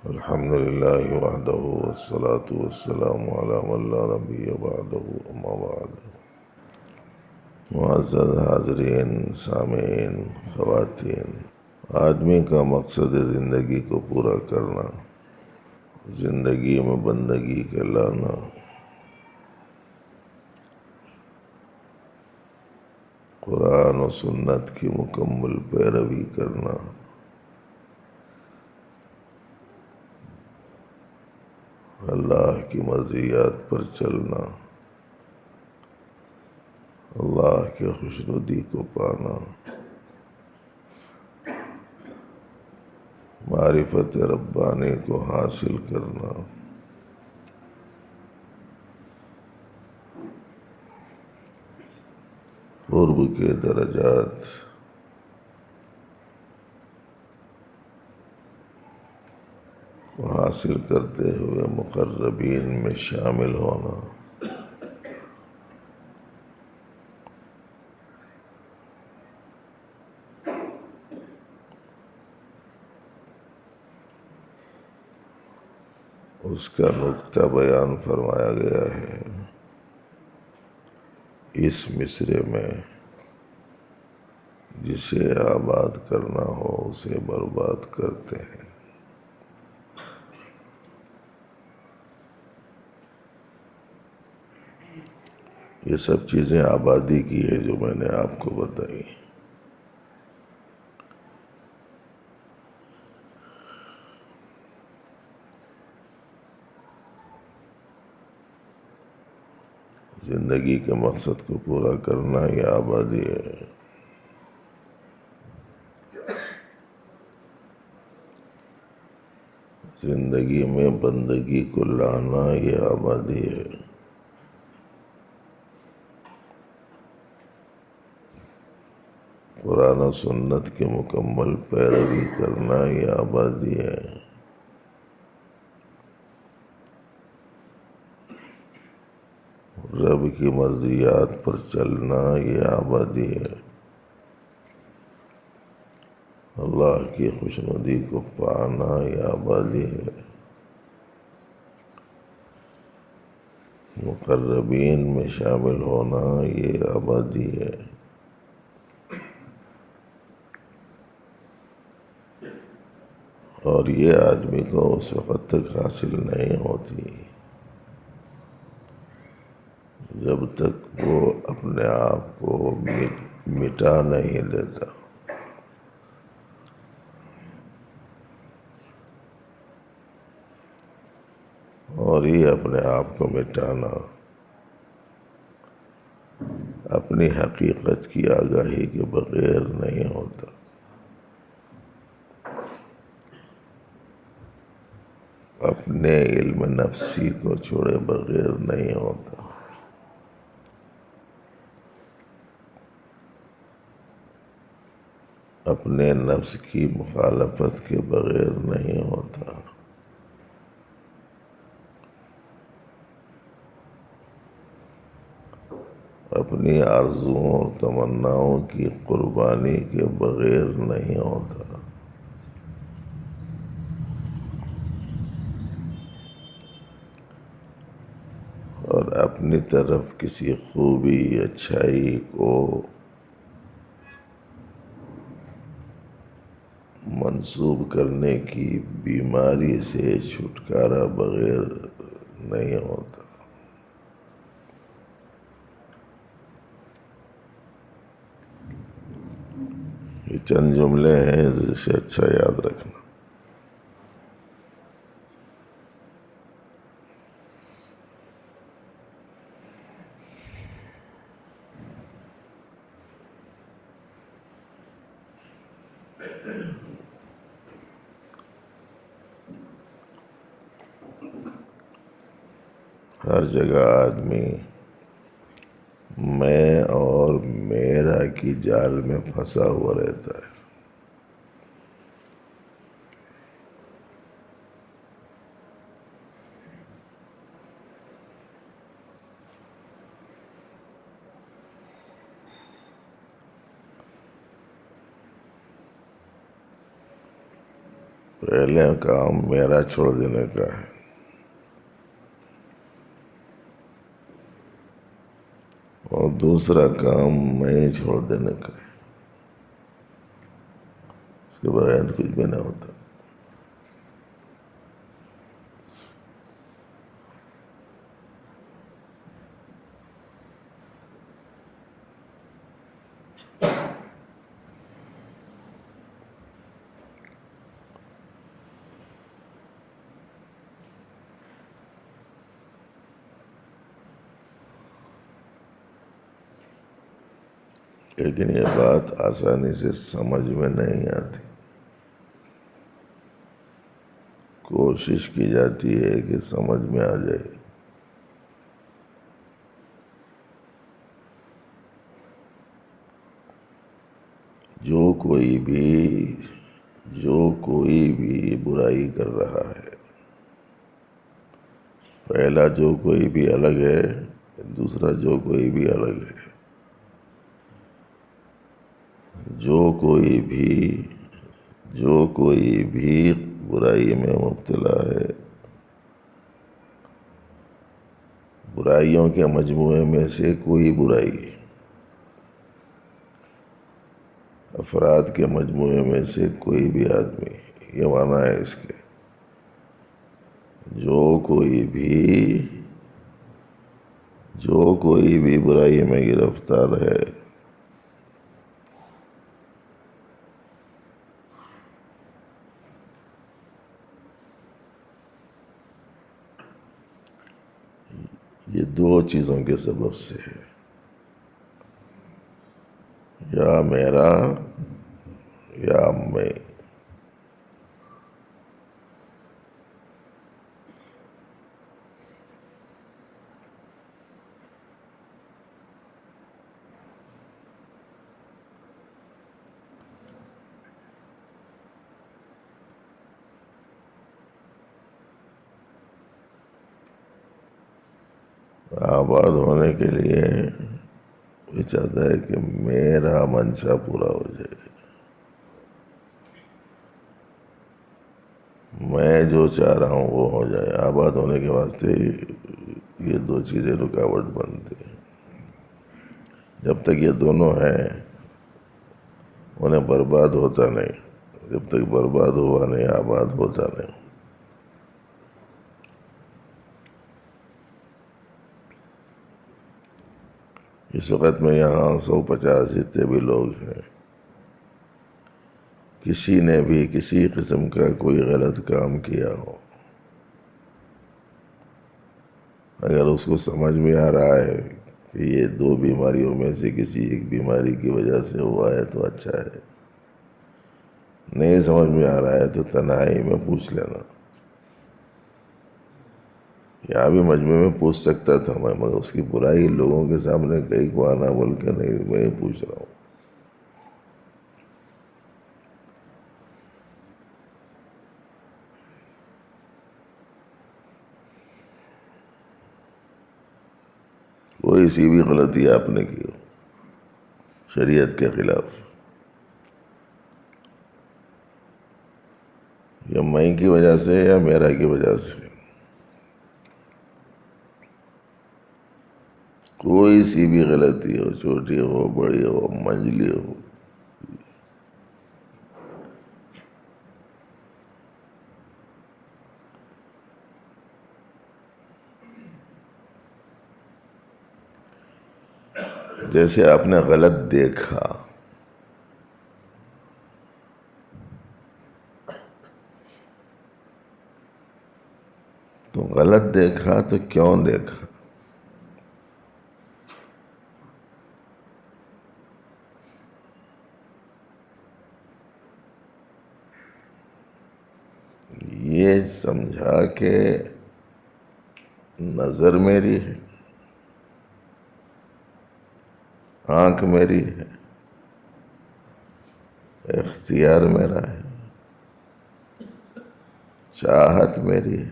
الحمد لله وحده والصلاة والسلام على من لا نبي بعده أما بعد. معزز حاضرین، سامعین، خواتین، آدمی کا مقصد ہے زندگی کو پورا کرنا، زندگی میں بندگی کے لانا، قرآن و سنت کی مکمل پیروی کرنا، اللہ کی مرضیات پر چلنا، اللہ کی خوشنودی کو پانا، معرفت ربانی کو حاصل کرنا، قرب کے درجات کو حاصل کرتے ہوئے مقربین میں شامل ہونا، اس کا نقطہ بیان فرمایا گیا ہے اس مصرعے میں: جسے آباد کرنا ہو اسے برباد کرتے ہیں۔ یہ سب چیزیں آبادی کی ہے جو میں نے آپ کو بتائی۔ زندگی کے مقصد کو پورا کرنا یہ آبادی ہے۔ زندگی میں بندگی کو لانا یہ آبادی ہے۔ قرآن و سنت کی مکمل پیروی کرنا یہ آبادی ہے۔ رب کی مرضیات پر چلنا یہ آبادی ہے۔ اللہ کی خوشنودی کو پانا یہ آبادی ہے۔ مقربین میں شامل ہونا یہ آبادی ہے۔ اور یہ آدمی کو اس وقت تک حاصل نہیں ہوتی جب تک وہ اپنے آپ کو مٹا نہیں لیتا۔ اور یہ اپنے آپ کو مٹانا اپنی حقیقت کی آگاہی کے بغیر نہیں ہوتا۔ اپنے علم نفسی کو چھوڑے بغیر نہیں ہوتا۔ اپنے نفس کی مخالفت کے بغیر نہیں ہوتا۔ اپنی آرزوؤں اور تمناؤں کی قربانی کے بغیر نہیں ہوتا۔ اور اپنی طرف کسی خوبی، اچھائی کو منسوب کرنے کی بیماری سے چھٹکارا بغیر نہیں ہوتا۔ یہ چند جملے ہیں جسے اچھا یاد رکھنا۔ ہر جگہ آدمی میں اور میرا کی جال میں پھنسا ہوا رہتا ہے۔ پہلے کام میرا چھوڑ دینے کا ہے، اور دوسرا کام میں چھوڑ دینے کا ہے، اس کے بغیر کچھ بھی نہیں ہوتا۔ لیکن یہ بات آسانی سے سمجھ میں نہیں آتی، کوشش کی جاتی ہے کہ سمجھ میں آ جائے۔ جو کوئی بھی برائی کر رہا ہے، پہلا جو کوئی بھی الگ ہے، دوسرا جو کوئی بھی الگ ہے۔ جو کوئی بھی برائی میں مبتلا ہے، برائیوں کے مجموعے میں سے کوئی برائی، افراد کے مجموعے میں سے کوئی بھی آدمی، یہ معنی ہے اس کے، جو کوئی بھی برائی میں گرفتار ہے، یہ دو چیزوں کے سبب سے ہے، یا میرا یا میں۔ آباد ہونے کے لیے یہ چاہتا ہے کہ میرا منشا پورا ہو جائے، میں جو چاہ رہا ہوں وہ ہو جائے۔ آباد ہونے کے واسطے یہ دو چیزیں رکاوٹ بنتی ہیں۔ جب تک یہ دونوں ہیں انہیں برباد ہوتا نہیں، جب تک برباد ہوا نہیں آباد ہوتا نہیں۔ اس وقت میں یہاں 150 جتنے بھی لوگ ہیں، کسی نے بھی کسی قسم کا کوئی غلط کام کیا ہو، اگر اس کو سمجھ میں آ رہا ہے کہ یہ دو بیماریوں میں سے کسی ایک بیماری کی وجہ سے ہوا ہے تو اچھا ہے، نہیں سمجھ میں آ رہا ہے تو تنہائی میں پوچھ لینا۔ یہاں بھی مجمع میں پوچھ سکتا تھا میں، مگر اس کی برائی لوگوں کے سامنے کئی کو آنا بول کے نہیں، میں پوچھ رہا ہوں۔ کوئی سی بھی غلطی آپ نے کی ہو شریعت کے خلاف، یا میں کی وجہ سے یا میرا کی وجہ سے، کوئی سی بھی غلطی ہو، چھوٹی ہو بڑی ہو منجلی ہو، جیسے آپ نے غلط دیکھا، تو غلط دیکھا تو کیوں دیکھا؟ یہ سمجھا کہ نظر میری ہے، آنکھ میری ہے، اختیار میرا ہے، چاہت میری ہے،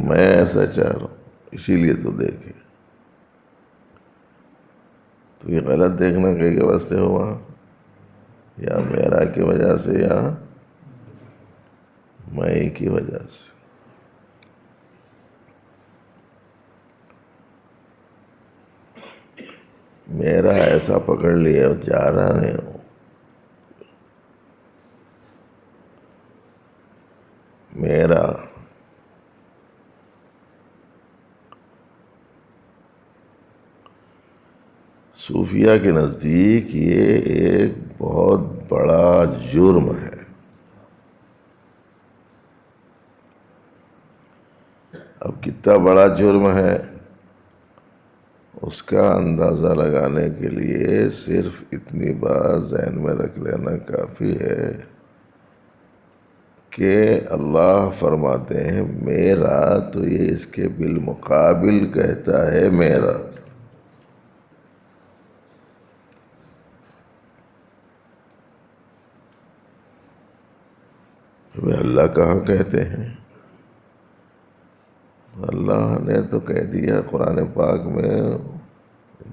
میں ایسا چاہ رہا ہوں، اسی لیے تو دیکھے. تو یہ غلط دیکھنا کہیں کے واسطے ہوا، یا میرا کی وجہ سے یا میں کی وجہ سے. میرا ایسا پکڑ لیا جا رہا نہیں ہوں. میرا صوفیہ کے نزدیک یہ ایک بہت بڑا جرم ہے. اب کتنا بڑا جرم ہے اس کا اندازہ لگانے کے لیے صرف اتنی بات ذہن میں رکھ لینا کافی ہے کہ اللہ فرماتے ہیں میرا، تو یہ اس کے بالمقابل کہتا ہے میرا. اللہ کہاں کہتے ہیں؟ اللہ نے تو کہہ دیا قرآن پاک میں،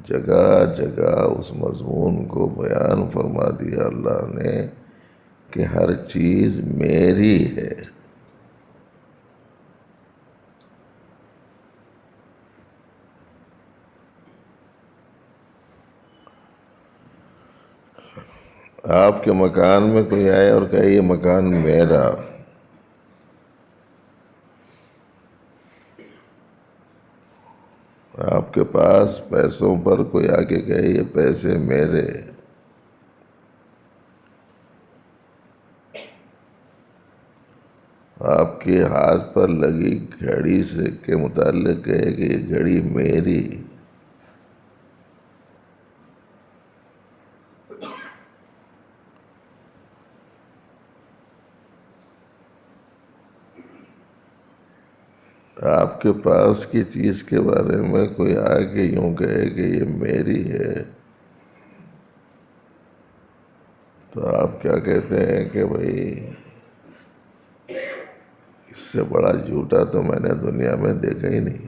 جگہ جگہ اس مضمون کو بیان فرما دیا اللہ نے کہ ہر چیز میری ہے. آپ کے مکان میں کوئی آئے اور کہے یہ مکان میرا، آپ کے پاس پیسوں پر کوئی آ کے کہے یہ پیسے میرے، آپ کے ہاتھ پر لگی گھڑی سے کے متعلق کہے کہ یہ گھڑی میری، آپ کے پاس کی چیز کے بارے میں کوئی آ کے یوں کہے کہ یہ میری ہے، تو آپ کیا کہتے ہیں کہ بھائی اس سے بڑا جھوٹا تو میں نے دنیا میں دیکھا ہی نہیں.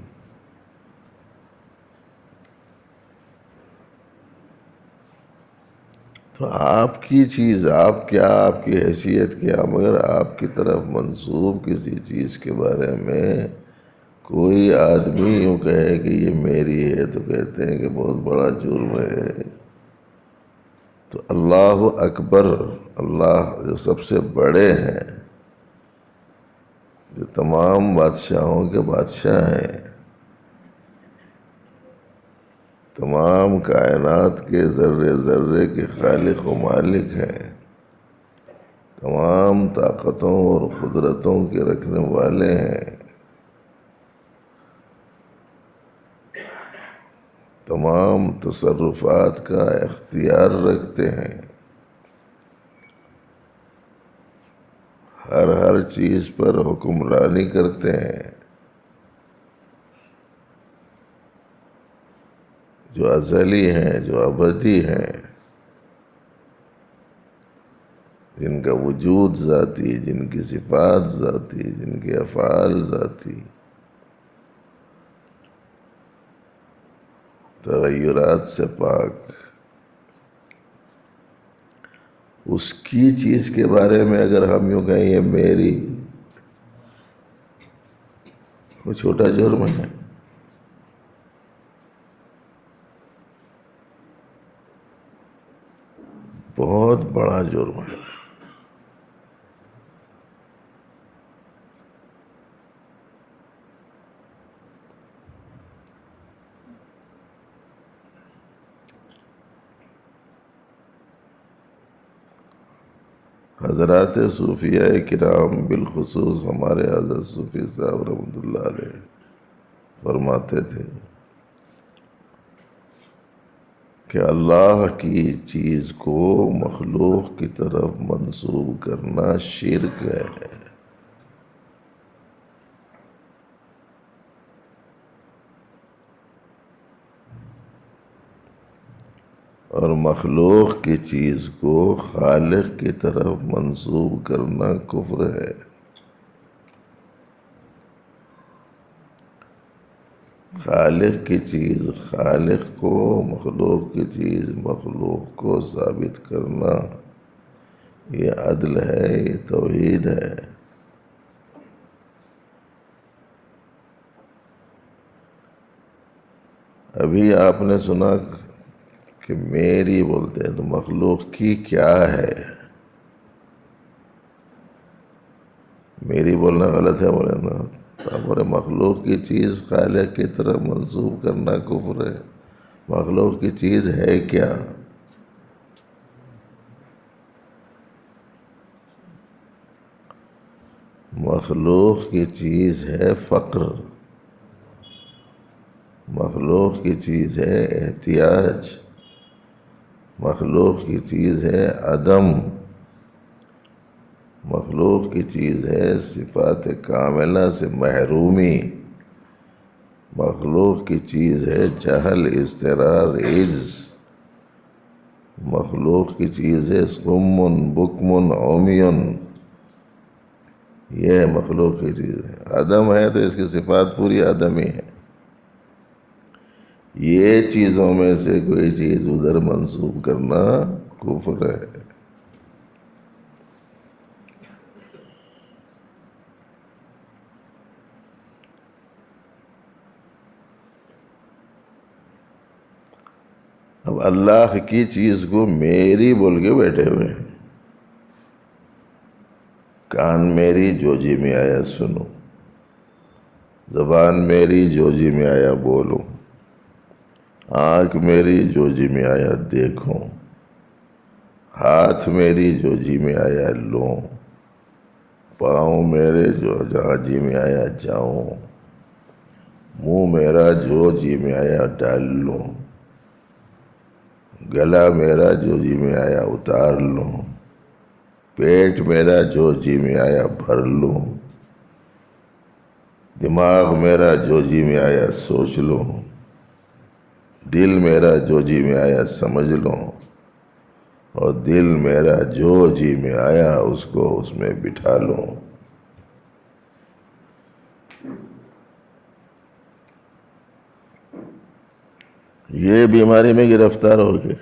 تو آپ کی چیز، آپ کیا، آپ کی حیثیت کیا، مگر آپ کی طرف منسوب کسی چیز کے بارے میں کوئی آدمی یوں کہے کہ یہ میری ہے تو کہتے ہیں کہ بہت بڑا جرم ہے. تو اللہ اکبر، اللہ جو سب سے بڑے ہیں، جو تمام بادشاہوں کے بادشاہ ہیں، تمام کائنات کے ذرے ذرے کے خالق و مالک ہیں، تمام طاقتوں اور قدرتوں کے رکھنے والے ہیں، تمام تصرفات کا اختیار رکھتے ہیں، ہر چیز پر حکمرانی کرتے ہیں، جو ازلی ہیں، جو ابدی ہیں، جن کا وجود ذاتی، جن کی صفات ذاتی، جن کے افعال ذاتی، تغیرات سے پاک، اس کی چیز کے بارے میں اگر ہم یوں کہیں یہ میری، وہ چھوٹا جرم ہے. بہت بڑا جرم ہے. حضرات صوفیہ کرام، بالخصوص ہمارے حضرت صوفی صاحب رحمۃ اللہ علیہ فرماتے تھے کہ اللہ کی چیز کو مخلوق کی طرف منسوب کرنا شرک ہے. اور مخلوق کی چیز کو خالق کی طرف منسوب کرنا کفر ہے. خالق کی چیز خالق کو، مخلوق کی چیز مخلوق کو ثابت کرنا، یہ عدل ہے، یہ توحید ہے۔ ابھی آپ نے سنا کہ میری بولتے ہیں، تو مخلوق کی کیا ہے؟ میری بولنا غلط ہے بولے نا، ہمارے مخلوق کی چیز خالق کی طرف منسوب کرنا کفر ہے۔ مخلوق کی چیز ہے کیا؟ مخلوق کی چیز ہے فقر، مخلوق کی چیز ہے احتیاج، مخلوق کی چیز ہے عدم، مخلوق کی چیز ہے صفات کاملہ سے محرومی، مخلوق کی چیز ہے جہل، اضطرار، عجز، مخلوق کی چیز ہے صم بکم عمی، یہ مخلوق کی چیز ہے۔ عدم ہے تو اس کی صفات پوری عدم ہی ہے۔ یہ چیزوں میں سے کوئی چیز ادھر منسوب کرنا کفر ہے۔ اب اللہ کی چیز کو میری بول کے بیٹھے ہوئے ہیں، کان میری جو جی میں آیا سنو، زبان میری جو جی میں آیا بولو، آنکھ میری جو جی میں آیا دیکھوں، ہاتھ میری جو جی میں آیا لوں، پاؤں میرے جو جہاں جی میں آیا جاؤں، منہ میرا جو جی میں آیا ڈال لوں، گلا میرا جو جی میں آیا اتار لوں، پیٹ میرا جو جی میں آیا بھر لوں، دماغ میرا جو جی میں آیا سوچ لوں، دل میرا جو جی میں آیا سمجھ لوں، اور دل میرا جو جی میں آیا اس کو اس میں بٹھا لوں۔ یہ بیماری میں گرفتار ہو گئے۔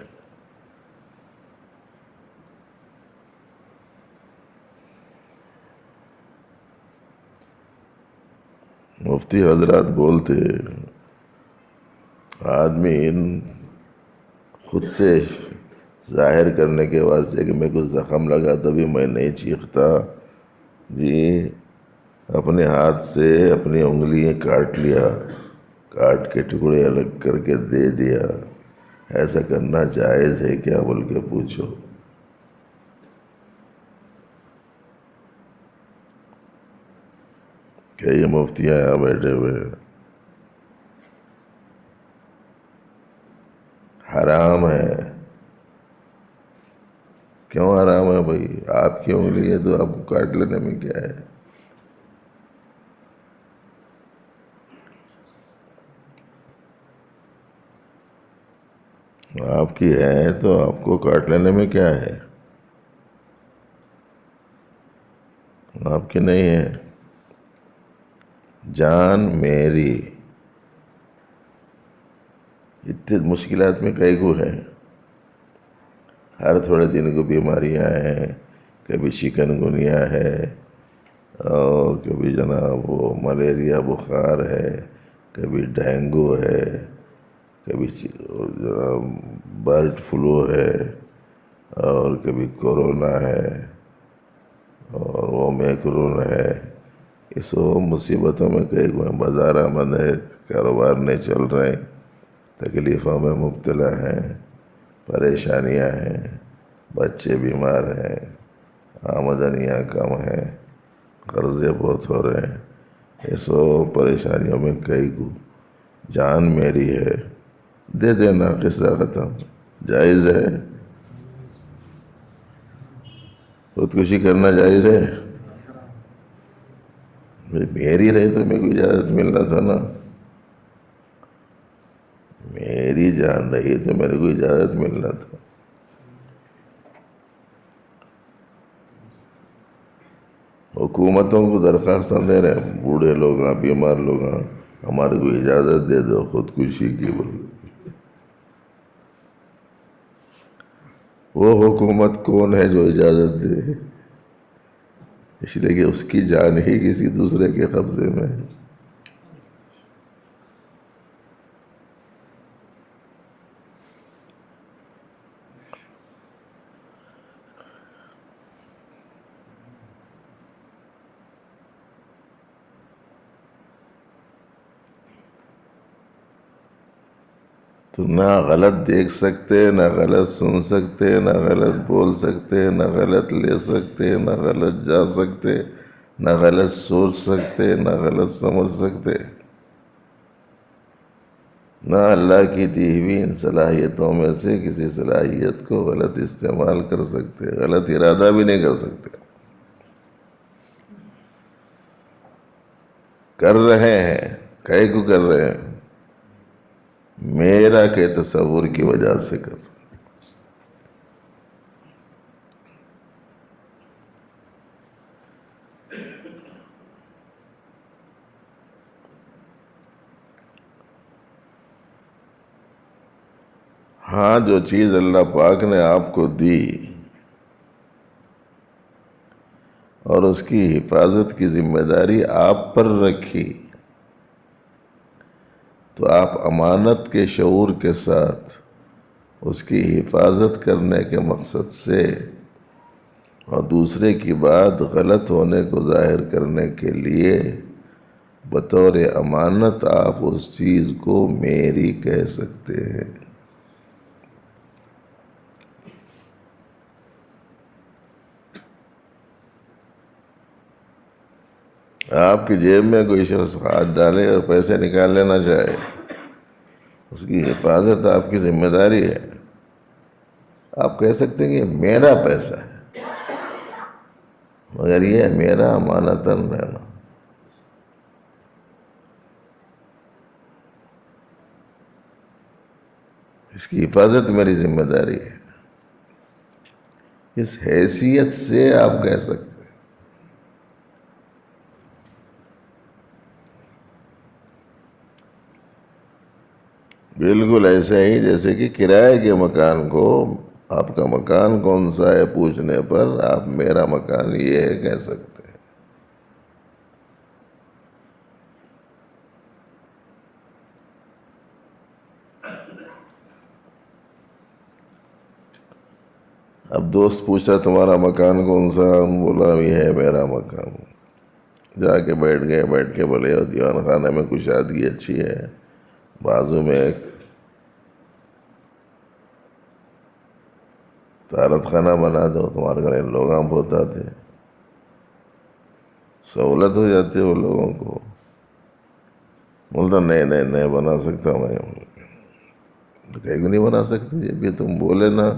مفتی حضرات بولتے، آدمی خود سے ظاہر کرنے کے واسطے کہ میں کچھ زخم لگا تبھی میں نہیں چیختا، جی اپنے ہاتھ سے اپنی انگلیاں کاٹ لیا، کاٹ کے ٹکڑے الگ کر کے دے دیا، ایسا کرنا جائز ہے کیا بول کے پوچھو؟ کہ یہ مفتیاں یہاں بیٹھے ہوئے ہیں؟ حرام ہے۔ کیوں حرام ہے بھائی؟ آپ کی انگلی ہے تو آپ کو کاٹ لینے میں کیا ہے؟ آپ کی ہے تو آپ کو کاٹ لینے میں کیا ہے؟ آپ کی نہیں ہے۔ جان میری، اتنی مشکلات میں کئی کو ہے، ہر تھوڑے دن کو بیماریاں ہیں، کبھی چکن گنیا ہے، اور کبھی جناب وہ ملیریا بخار ہے، کبھی ڈینگو ہے، کبھی برڈ فلو ہے، اور کبھی کورونا ہے، اور اومیکرون ہے۔ اس مصیبتوں میں کئی کو ہیں، بازار آمد ہے، کاروبار نہیں چل رہے، تکلیفوں میں مبتلا ہیں، پریشانیاں ہیں، بچے بیمار ہیں، آمدنیاں کم ہیں، قرضے بہت ہو رہے ہیں۔ یہ سب پریشانیوں میں کئی کو جان میری ہے، دے دینا، قصہ ختم، جائز ہے۔ خودکشی کرنا جائز ہے؟ میری رہی تو میرے کو اجازت ملنا تھا نا، میری جان رہی تو میرے کو اجازت ملنا تھا۔ حکومتوں کو درخواستیں دے رہے ہیں، بوڑھے لوگ ہیں، بیمار لوگ ہیں، ہمارے کو اجازت دے دو خودکشی کی بول. وہ حکومت کون ہے جو اجازت دے؟ اس لیے کہ اس کی جان ہی کسی دوسرے کے قبضے میں ہے. تو نہ غلط دیکھ سکتے، نہ غلط سن سکتے، نہ غلط بول سکتے، نہ غلط لے سکتے، نہ غلط جا سکتے، نہ غلط سوچ سکتے، نہ غلط سمجھ سکتے، نہ اللہ کی دی ہوئی ان صلاحیتوں میں سے کسی صلاحیت کو غلط استعمال کر سکتے، غلط ارادہ بھی نہیں کر سکتے. کر رہے ہیں، کہے کو کر رہے ہیں؟ میرا کے تصور کی وجہ سے کر. ہاں جو چیز اللہ پاک نے آپ کو دی اور اس کی حفاظت کی ذمہ داری آپ پر رکھی، تو آپ امانت کے شعور کے ساتھ اس کی حفاظت کرنے کے مقصد سے اور دوسرے کی بات غلط ہونے کو ظاہر کرنے کے لیے بطور امانت آپ اس چیز کو میری کہہ سکتے ہیں. آپ کی جیب میں کوئی شخص ہاتھ ڈالے اور پیسے نکال لینا چاہے، اس کی حفاظت آپ کی ذمہ داری ہے. آپ کہہ سکتے ہیں کہ میرا پیسہ ہے، مگر یہ میرا امانتاً رہنا. اس کی حفاظت میری ذمہ داری ہے. اس حیثیت سے آپ کہہ سکتے ہیں. بالکل ایسا ہی جیسے کہ کرائے کے مکان کو آپ کا مکان کون سا ہے پوچھنے پر آپ میرا مکان یہ ہے کہہ سکتے ہیں. اب دوست پوچھا تمہارا مکان کون سا؟ ہم بولا یہ ہے میرا مکان. جا کے بیٹھ گئے، بیٹھ کے بولے دیوان خانے میں کشادگی اچھی ہے، بازو میں ایک طالب خانہ بنا دو، تمہارے گھر لوگ آپ ہوتا تھے، سہولت ہو جاتی ہے وہ لوگوں کو. بولتا نہیں بنا سکتا میں. کہیں کو نہیں بنا سکتے؟ جب یہ تم بولے نا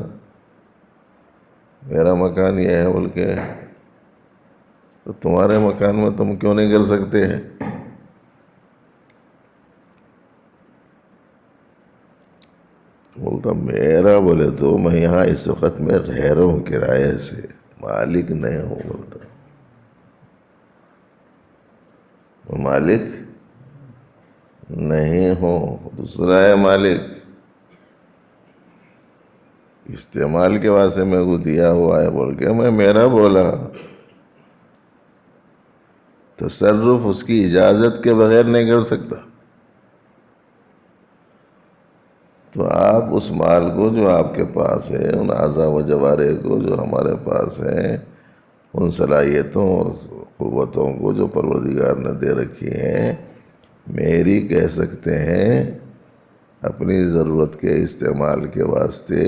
میرا مکان یہ ہے بول کے، تو تمہارے مکان میں تم کیوں نہیں کر سکتے ہیں؟ بولتا میرا بولے تو میں یہاں اس وقت میں رہ رہا ہوں کرائے سے، مالک نہیں ہوں. بولتا میں مالک نہیں ہوں، دوسرا ہے مالک. استعمال کے واسطے میں کو دیا ہوا ہے بول کے میں میرا بولا. تصرف اس کی اجازت کے بغیر نہیں کر سکتا. تو آپ اس مال کو جو آپ کے پاس ہے، ان اعضاء و جوارح کو جو ہمارے پاس ہیں، ان صلاحیتوں اور قوتوں کو جو پروردگار نے دے رکھی ہیں، میری کہہ سکتے ہیں. اپنی ضرورت کے استعمال کے واسطے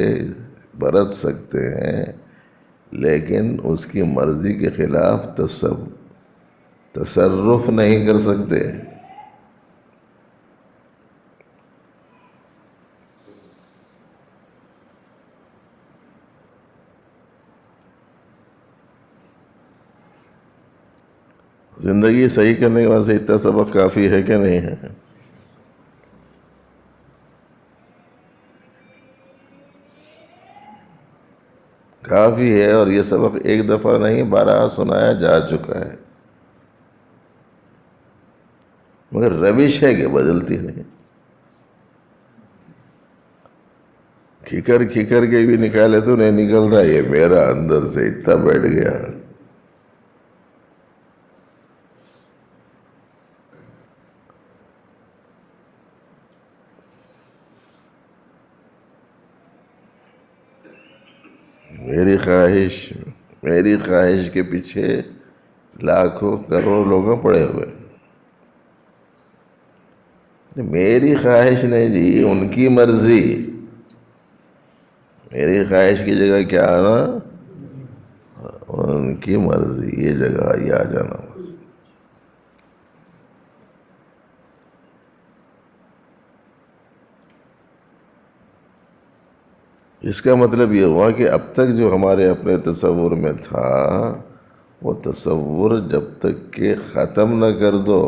برت سکتے ہیں، لیکن اس کی مرضی کے خلاف تصرف نہیں کر سکتے. زندگی صحیح کرنے کے واسطے اتنا سبق کافی ہے کہ نہیں ہے؟ کافی ہے، اور یہ سبق ایک دفعہ نہیں 12 سنایا جا چکا ہے. مگر روش ہے کہ بدلتی نہیں. کھکر کھکر کے بھی نکالے تو نہیں نکل رہا، یہ میرا اندر سے اتنا بیٹھ گیا. میری خواہش کے پیچھے لاکھوں کروڑ لوگ پڑے ہوئے. میری خواہش نہیں جی، ان کی مرضی. میری خواہش کی جگہ کیا آنا؟ ان کی مرضی. یہ جگہ یہ آ جانا. اس کا مطلب یہ ہوا کہ اب تک جو ہمارے اپنے تصور میں تھا، وہ تصور جب تک کہ ختم نہ کر دو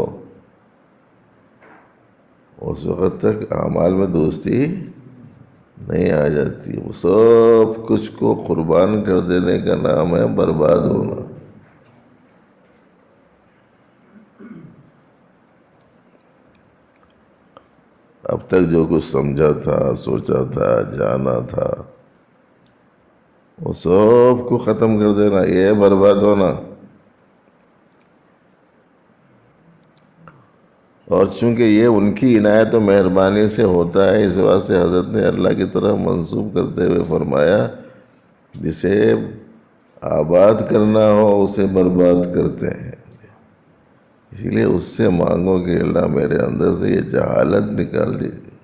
اس وقت تک اعمال میں دوستی نہیں آ جاتی. وہ سب کچھ کو قربان کر دینے کا نام ہے برباد ہونا. اب تک جو کچھ سمجھا تھا، سوچا تھا، جانا تھا، وہ سب کو ختم کر دینا، یہ ہے برباد ہونا. اور چونکہ یہ ان کی عنایت و مہربانی سے ہوتا ہے، اس واسطے حضرت نے اللہ کی طرف منسوب کرتے ہوئے فرمایا جسے آباد کرنا ہو اسے برباد کرتے ہیں. اسی لیے اس سے مانگو کہ اللہ میرے اندر سے یہ جہالت نکال دیجیے،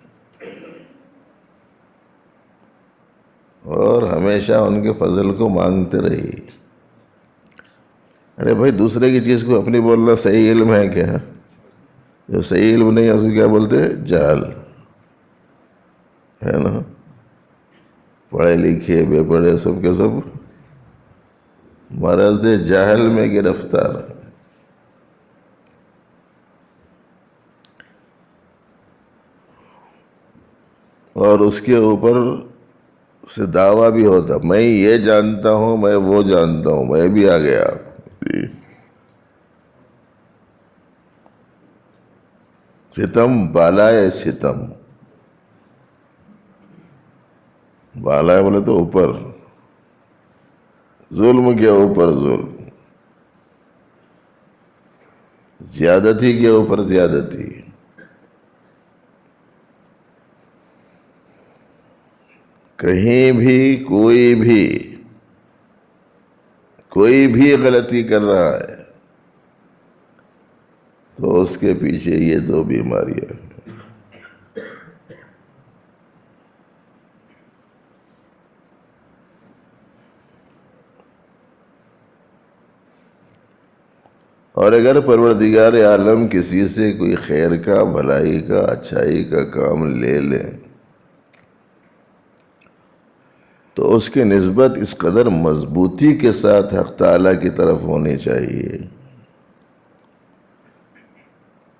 اور ہمیشہ ان کے فضل کو مانگتے رہیے. ارے بھائی، دوسرے کی چیز کو اپنی بولنا صحیح علم ہے کیا؟ جو صحیح علم نہیں ہے اس کو کیا بولتے ہیں؟ جہل ہے نا. پڑھے لکھے بے پڑھے سب کے سب مرض جہل میں گرفتار. اور اس کے اوپر سے دعویٰ بھی ہوتا، میں یہ جانتا ہوں، میں وہ جانتا ہوں، میں بھی آ گیا. ستم بالائے ستم. بالائے بولے تو اوپر، ظلم کے اوپر ظلم، زیادتی کے اوپر زیادتی. کہیں بھی کوئی بھی غلطی کر رہا ہے تو اس کے پیچھے یہ دو بیماریاں ہیں. اور اگر پروردگار عالم کسی سے کوئی خیر کا، بھلائی کا، اچھائی کا کام لے لیں تو اس کی نسبت اس قدر مضبوطی کے ساتھ حق تعالیٰ کی طرف ہونی چاہیے،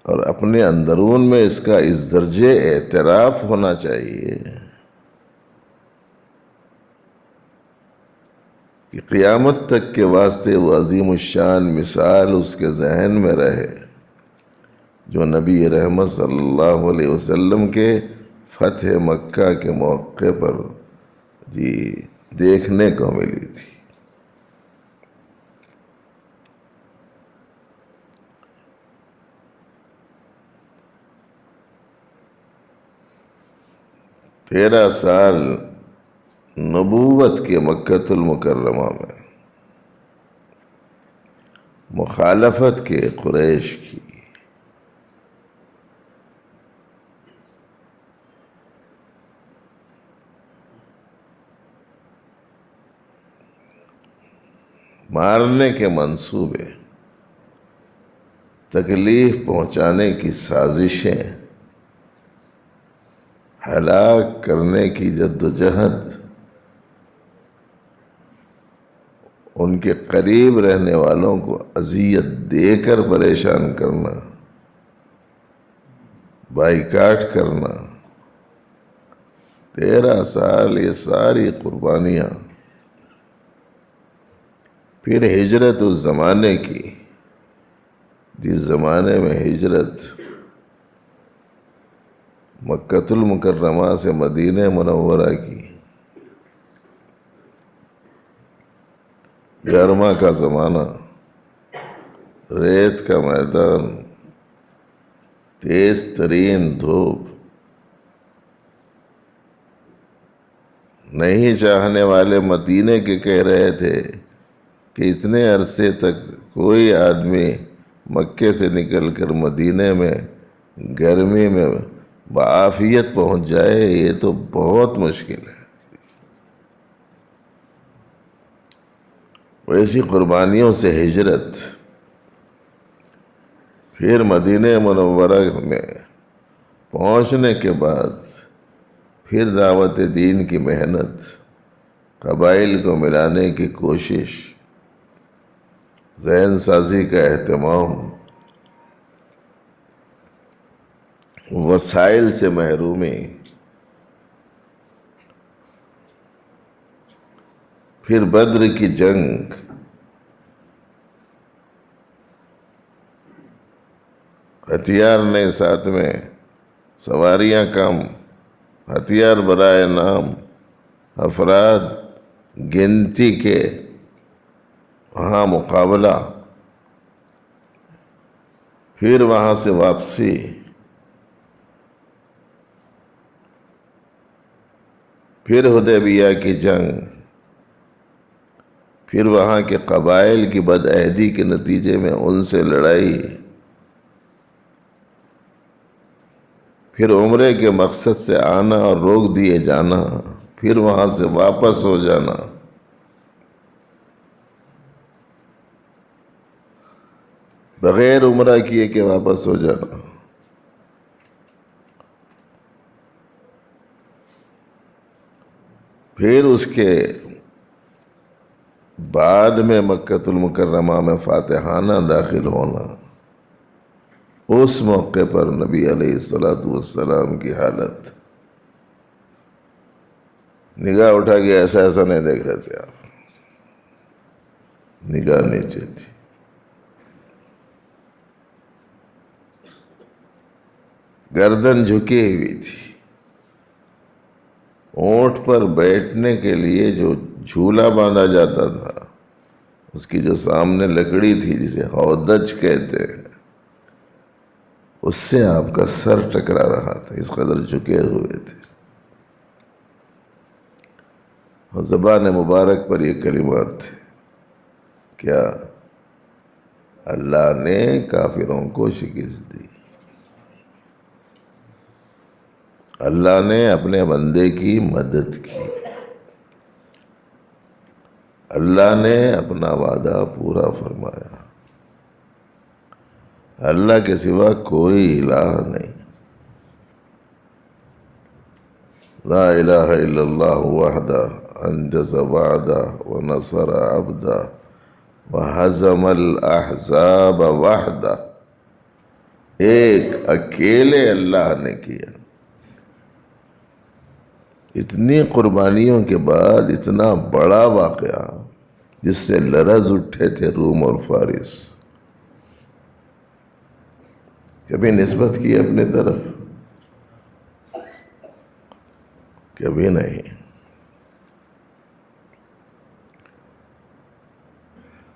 اور اپنے اندرون میں اس کا اس درجے اعتراف ہونا چاہیے کہ قیامت تک کے واسطے وہ عظیم الشان مثال اس کے ذہن میں رہے جو نبی رحمت صلی اللہ علیہ وسلم کے فتح مکہ کے موقع پر دیکھنے کو ملی تھی. تیرہ سال نبوت کے مکۃ المکرمہ میں مخالفت کے قریش کی، مارنے کے منصوبے، تکلیف پہنچانے کی سازشیں، ہلاک کرنے کی جدوجہد، ان کے قریب رہنے والوں کو اذیت دے کر پریشان کرنا، بائیکاٹ کرنا. 13 سال یہ ساری قربانیاں. پھر ہجرت اس زمانے کی جس زمانے میں ہجرت مکۃ المکرمہ سے مدینہ منورہ کی گرما کا زمانہ، ریت کا میدان، تیز ترین دھوپ، نہیں چاہنے والے مدینے کے کہہ رہے تھے کہ اتنے عرصے تک کوئی آدمی مکے سے نکل کر مدینے میں گرمی میں بعافیت پہنچ جائے، یہ تو بہت مشکل ہے۔ ویسی قربانیوں سے ہجرت، پھر مدینہ منورہ میں پہنچنے کے بعد پھر دعوت دین کی محنت، قبائل کو ملانے کی کوشش، ذہن سازی کا اہتمام، وسائل سے محرومی، پھر بدر کی جنگ، ہتھیار نہیں ساتھ میں، سواریاں کم، ہتھیار برائے نام، افراد گنتی کے وہاں مقابلہ، پھر وہاں سے واپسی، پھر حدیبیہ کی جنگ، پھر وہاں کے قبائل کی بدعہدی کے نتیجے میں ان سے لڑائی، پھر عمرے کے مقصد سے آنا اور روک دیے جانا، پھر وہاں سے واپس ہو جانا، بغیر عمرہ کیے کہ واپس ہو جانا، پھر اس کے بعد میں مکۃ المکرمہ میں فاتحانہ داخل ہونا۔ اس موقع پر نبی علیہ السلام کی حالت، نگاہ اٹھا کے ایسا ایسا نہیں دیکھ رہے تھے آپ، نگاہ نیچے تھی، گردن جھکی ہوئی تھی۔ اونٹ پر بیٹھنے کے لیے جو جھولا باندھا جاتا تھا، اس کی جو سامنے لکڑی تھی جسے ہودج کہتے ہیں، اس سے آپ کا سر ٹکرا رہا تھا، اس قدر جھکے ہوئے تھے، اور زبان مبارک پر یہ کلمات تھے، کیا؟ اللہ نے کافروں کو شکست دی، اللہ نے اپنے بندے کی مدد کی، اللہ نے اپنا وعدہ پورا فرمایا، اللہ کے سوا کوئی الہ نہیں، لا الہ الا اللہ وحدہ انجز وعدہ ونصر عبدہ وہزم الاحزاب وحدہ۔ ایک اکیلے اللہ نے کیا۔ اتنی قربانیوں کے بعد اتنا بڑا واقعہ جس سے لرز اٹھے تھے روم اور فارس، کبھی نسبت کی اپنے طرف؟ کبھی نہیں۔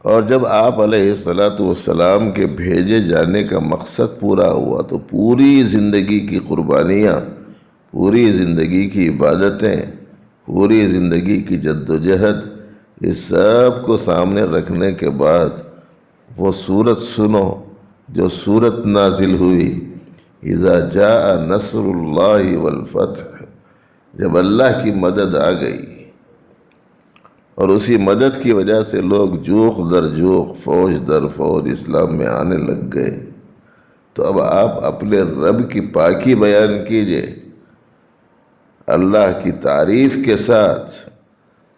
اور جب آپ علیہ السلام کے بھیجے جانے کا مقصد پورا ہوا تو پوری زندگی کی قربانیاں، پوری زندگی کی عبادتیں، پوری زندگی کی جد و جہد، اس سب کو سامنے رکھنے کے بعد وہ سورت سنو جو سورت نازل ہوئی، اذا جاء نصر اللہ والفتح، جب اللہ کی مدد آ گئی اور اسی مدد کی وجہ سے لوگ جوق در جوق، فوج در فوج اسلام میں آنے لگ گئے، تو اب آپ اپنے رب کی پاکی بیان کیجئے اللہ کی تعریف کے ساتھ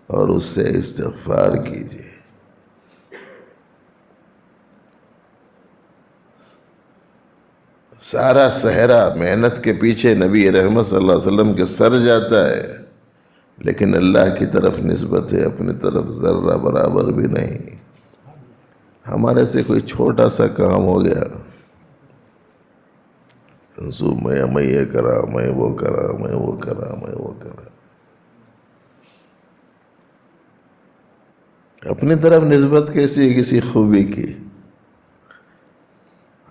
اور اس سے استغفار کیجئے۔ سارا صحرا محنت کے پیچھے نبی رحمت صلی اللہ علیہ وسلم کے سر جاتا ہے، لیکن اللہ کی طرف نسبت ہے، اپنی طرف ذرہ برابر بھی نہیں۔ ہمارے سے کوئی چھوٹا سا کام ہو گیا، منسوب میں یہ کرا، میں وہ کرا، میں وہ کرا، میں وہ کرا. اپنی طرف نسبت کیسی ہے کسی خوبی کی؟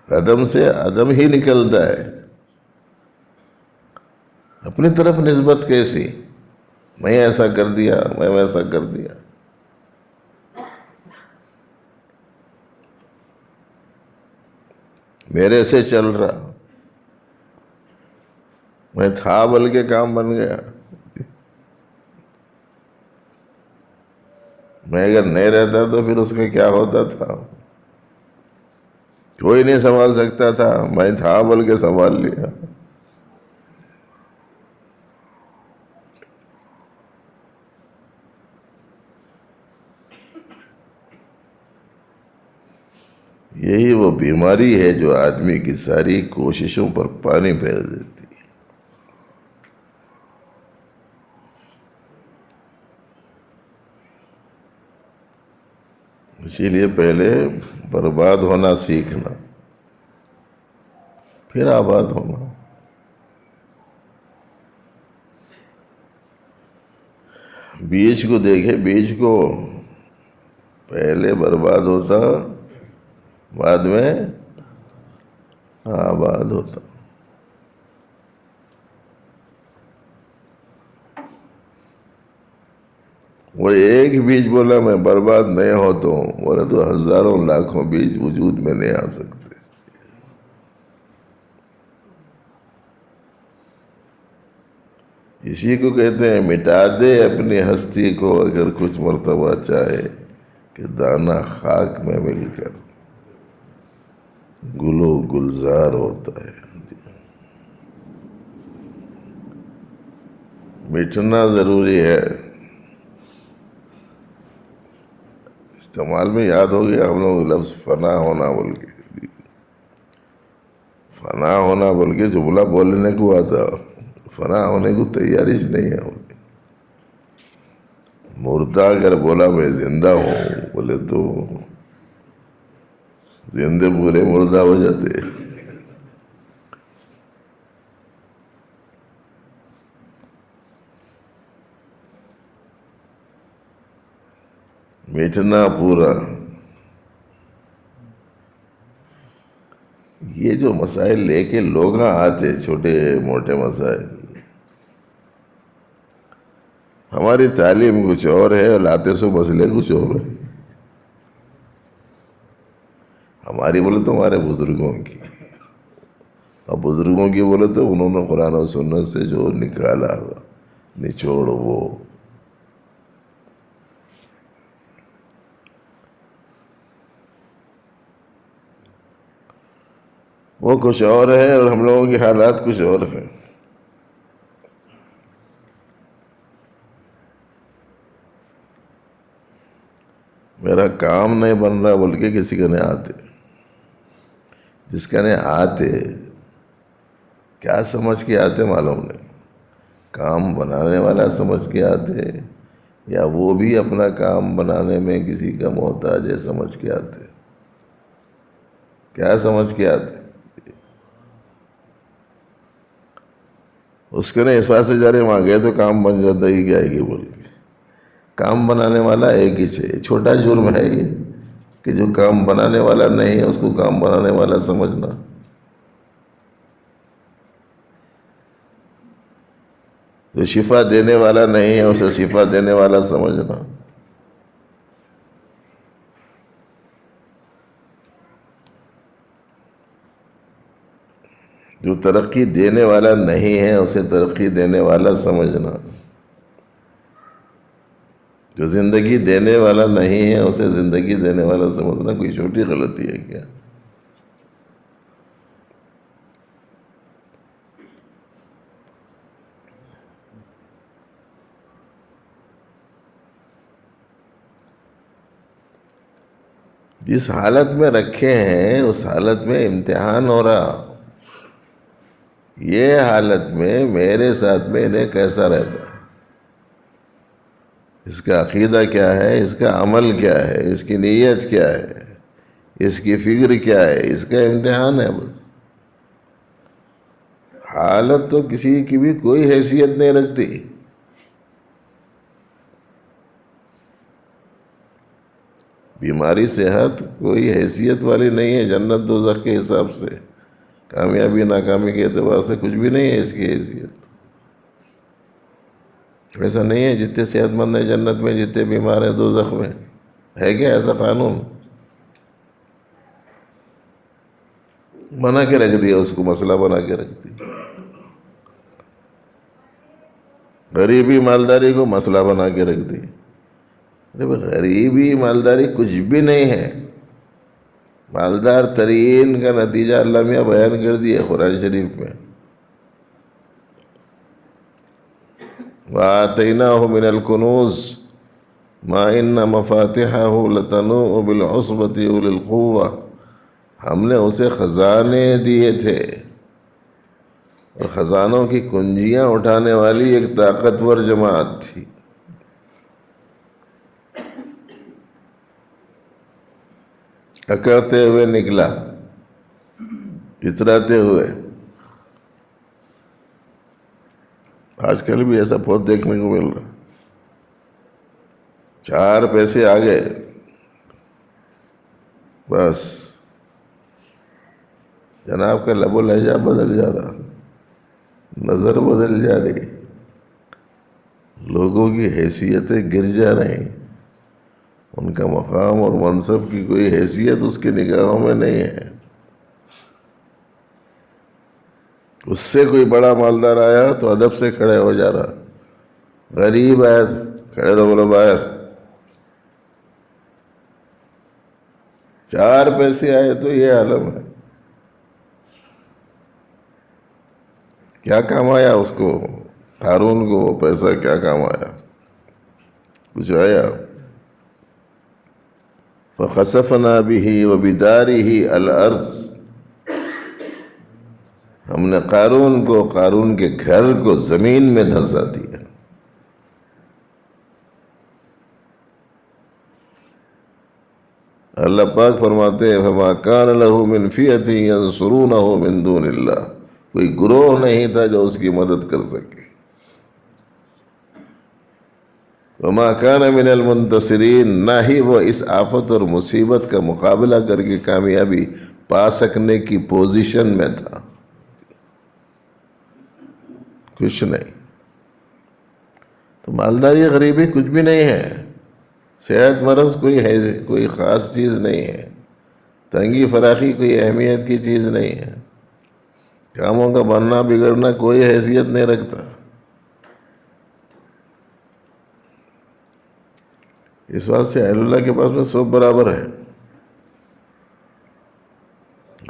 عدم سے عدم ہی نکلتا ہے. اپنی طرف نسبت کیسی؟ میں ایسا کر دیا، میں ویسا کر دیا. میرے سے چل رہا، میں تھا بول کے کام بن گیا. میں اگر نہیں رہتا تو پھر اس کا کیا ہوتا تھا؟ کوئی نہیں سنبھال سکتا تھا، میں تھا بول کے سنبھال لیا. یہی وہ بیماری ہے جو آدمی کی ساری کوششوں پر پانی پھیر دیتی ہے. اسی لیے پہلے برباد ہونا سیکھنا، پھر آباد ہونا. بیج کو دیکھے، بیج کو پہلے برباد ہوتا، بعد میں آباد ہوتا. وہ ایک بیج بولا میں برباد نہیں ہوتا ہوں، بولے تو ہزاروں لاکھوں بیج وجود میں نہیں آ سکتے. اسی کو کہتے ہیں مٹا دے اپنی ہستی کو اگر کچھ مرتبہ چاہے، کہ دانہ خاک میں مل کر گل و گلزار ہوتا ہے. مٹنا ضروری ہے. استعمال میں یاد ہو گیا ہم لوگ لفظ فنا ہونا بول کے. فنا ہونا بول کے جملہ بولنے کو آتا، فنا ہونے کو تیاری نہیں ہے. مردہ اگر بولا میں زندہ ہوں بولے تو زندے پورے مردہ ہو جاتے. مٹنا پورا. یہ جو مسائل لے کے لوگ آتے، چھوٹے موٹے مسائل، ہماری تعلیم کچھ اور ہے اور لاتے سو مسئلے کچھ اور ہے. ہماری بولے تو ہمارے بزرگوں کی، اور بزرگوں کی بولے تو انہوں نے قرآن و سنت سے جو نکالا نچوڑ وہ کچھ اور ہے، اور ہم لوگوں کے حالات کچھ اور ہیں. میرا کام نہیں بن رہا بول کے کسی کے نہیں آتے. جس کے نہیں آتے کیا سمجھ کے آتے معلوم نہیں. کام بنانے والا سمجھ کے آتے، یا وہ بھی اپنا کام بنانے میں کسی کا محتاج ہے سمجھ کے آتے. کیا سمجھ کے آتے؟ اس کے نہیں اس واسطے جا رہے وہاں گئے تو کام بن جاتا ہی کیا ہے بول کے. کام بنانے والا ایک ہی چاہیے. چھوٹا جرم ہے یہ کہ جو کام بنانے والا نہیں ہے اس کو کام بنانے والا سمجھنا. جو شفا دینے والا نہیں ہے اسے شفا دینے والا سمجھنا. جو ترقی دینے والا نہیں ہے اسے ترقی دینے والا سمجھنا. جو زندگی دینے والا نہیں ہے اسے زندگی دینے والا سمجھنا. کوئی چھوٹی غلطی ہے کیا؟ جس حالت میں رکھے ہیں اس حالت میں امتحان ہو رہا. یہ حالت میں میرے ساتھ میں انہیں کیسا رہتا، اس کا عقیدہ کیا ہے، اس کا عمل کیا ہے، اس کی نیت کیا ہے، اس کی فکر کیا ہے، اس کا امتحان ہے بس. حالت تو کسی کی بھی کوئی حیثیت نہیں رکھتی. بیماری صحت کوئی حیثیت والی نہیں ہے جنت دوزخ کے حساب سے. کامیابی ناکامی کے اعتبار سے کچھ بھی نہیں ہے اس کی حیثیت. ایسا نہیں ہے جتنے صحت مند ہیں جنت میں جتنے بیمار ہیں دوزخ میں. ہے کیا ایسا قانون؟ بنا کے رکھ دیا اس کو، مسئلہ بنا کے رکھ دیا. غریبی مالداری کو مسئلہ بنا کے رکھ دی. غریبی مالداری کچھ بھی نہیں ہے. مالدار ترین کا نتیجہ اللہ میاں بیان کر دیا قرآن شریف میں. وَآتَيْنَاهُ مِنَ الْكُنُوزِ مَا إِنَّ مَفَاتِحَهُ لَتَنُوءُ بِالْعُصْبَةِ أُولِي الْقُوَّةِ. ہم نے اسے خزانے دیے تھے اور خزانوں کی کنجیاں اٹھانے والی ایک طاقتور جماعت تھی. اکڑتے ہوئے نکلا، اتراتے ہوئے. آج کل بھی ایسا بہت دیکھنے کو مل رہا. 4 پیسے آ گئے بس جناب کا لب و لہجہ بدل جا رہا، نظر بدل جا رہی، لوگوں کی حیثیتیں گر جا رہی. ان کا مقام اور منصب کی کوئی حیثیت اس کی نگاہوں میں نہیں ہے. اس سے کوئی بڑا مالدار آیا تو ادب سے کھڑے ہو جا رہا، غریب آیا کھڑے رہو بولو باہر. 4 پیسے آئے تو یہ عالم ہے. کیا کام آیا اس کو؟ قارون کو وہ پیسہ کیا کام آیا؟ کچھ آیا؟ فَخَسَفْنَا بِهِ وَبِدَارِهِ الْأَرْضِ. ہم نے قارون کے گھر کو زمین میں دھنسا دیا. اللہ پاک فرماتے ہیں فَمَا كَانَ لَهُ مِنْ فِئَةٍ يَنْصُرُونَهُ مِنْ دُونِ اللَّهِ. کوئی گروہ نہیں تھا جو اس کی مدد کر سکے. وَمَا كَانَ مِنَ الْمُنْتَصِرِينَ. نہ ہی وہ اس آفت اور مصیبت کا مقابلہ کر کے کامیابی پا سکنے کی پوزیشن میں تھا. کچھ نہیں. تو مالداری غریبی کچھ بھی نہیں ہے. صحت مرض کوئی خاص چیز نہیں ہے. تنگی فراخی کوئی اہمیت کی چیز نہیں ہے. کاموں کا بننا بگڑنا کوئی حیثیت نہیں رکھتا. اس بات سے اہل اللہ کے پاس میں سب برابر ہے.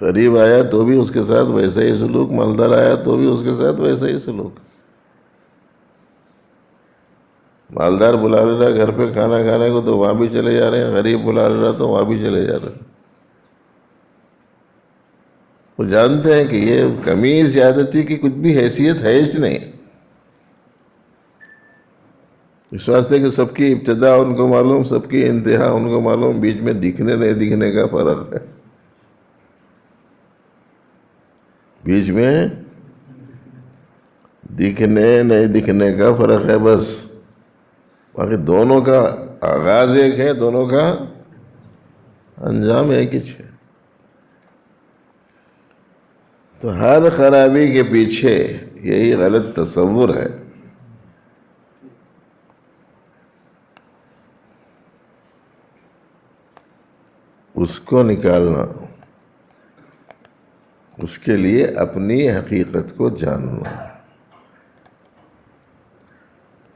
غریب آیا تو بھی اس کے ساتھ ویسا ہی سلوک، مالدار آیا تو بھی اس کے ساتھ ویسا ہی سلوک. مالدار بلا لے رہا گھر پہ کھانا کھانے کو تو وہاں بھی چلے جا رہے ہیں، غریب بلا لے رہا تو وہاں بھی چلے جا رہے ہیں. وہ جانتے ہیں کہ یہ کمی زیادتی کی کچھ بھی حیثیت ہے ہی نہیں. اس واسطے کہ سب کی ابتدا ان کو معلوم، سب کی انتہا ان کو معلوم، بیچ میں دکھنے نہیں دکھنے کا فرق ہے. بیچ میں دکھنے نہیں دکھنے کا فرق ہے بس. باقی دونوں کا آغاز ایک ہے، دونوں کا انجام ایک ہی ہے. تو ہر خرابی کے پیچھے یہی غلط تصور ہے. اس کو نکالنا، اس کے لیے اپنی حقیقت کو جاننا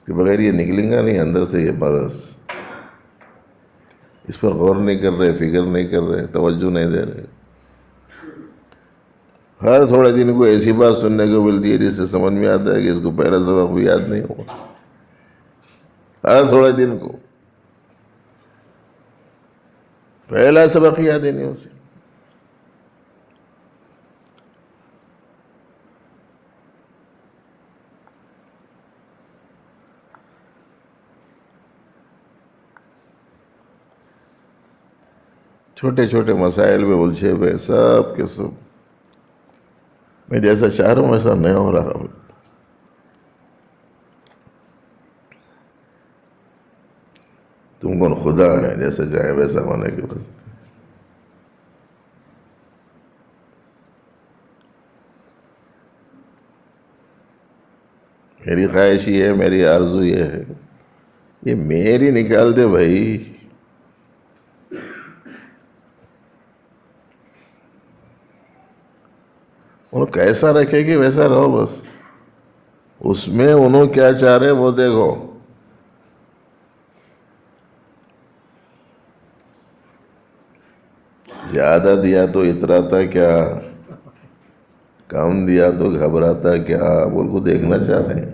کہ بغیر یہ نکلیں گا نہیں اندر سے یہ مرض. اس پر غور نہیں کر رہے، فکر نہیں کر رہے، توجہ نہیں دے رہے. ہر تھوڑے دن کو ایسی بات سننے کو ملتی ہے جس سے سمجھ میں آتا ہے کہ اس کو پہلا سبق بھی یاد نہیں ہوا. ہر تھوڑے دن کو پہلا سبق یاد ہی نہیں ہو سکتا. چھوٹے چھوٹے مسائل میں الجھے ہوئے سب کے سب میں جیسا چاہ رہا ہوں ویسا نہیں ہو رہا. تم کون خدا ہے جیسا چاہے ویسا ہونے کے واسطے. میری خواہش یہ ہے، میری آرزو یہ ہے، یہ میری نکال دے بھائی. وہ کیسا رکھے کہ ویسا رہو بس. اس میں انہوں کیا چاہ رہے وہ دیکھو. زیادہ دیا تو اتراتا کیا، کم دیا تو گھبراتا کیا، بول کو دیکھنا چاہ رہے ہیں.